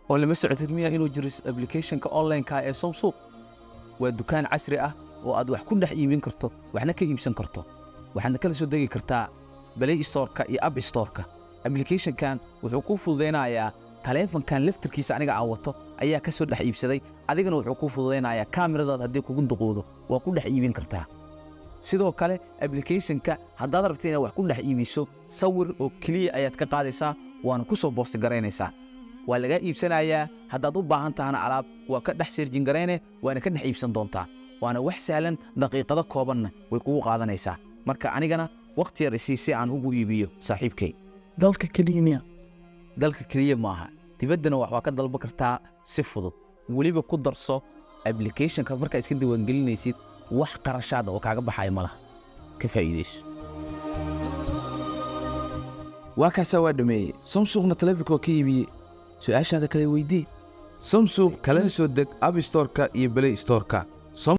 oo lama socotid miya inuu jiro application-ka online-ka ee Samsung waa dukaan casri ah oo aad wax ku dhex iibin karto waxna ka iibsan karto waxaadna kala soo degi kartaa Play Store-ka iyo App Store-ka application-kan wuxuu kuu fududeynayaa taleefankan laftirkiisa aniga aan wato ayaa ka soo dhex iibsaday adigana wuxuu kuu fududeynayaa kaamiradaada haddii kugu duqoodo waa ku dhex iibin kartaa sidoo kale application-ka haddaad rabto inaad wax ku dhex iibiso sawir oo keliya ayaad ka qaadaysaa waana ku soo boosti garaynaysaa waa laga iibsanayaa haddaad u baahan tahana alaab waa ka dhex seerjin garayne waana ka dhex iibsan doontaa waana wax sahlan daqiiqado koobanna way kugu qaadanaysaa marka anigana waqti yar isii si aan ugu iibiyo saaxiibkay dalka kaliya dalka kaliya maaha dibaddana wax waa ka dalban kartaa si fudud weliba ku darso application-ka markaa iska diiwaangelinaysid wax qarashaad oo kaaga baxaya malaha ka faa'iidayso waa kaasaa waa dhameeyey Samsungna taleefanka ka iibiyey su'aashaada kale weydii Samsung kalena soo deg App Store-ka iyo Play Store-ka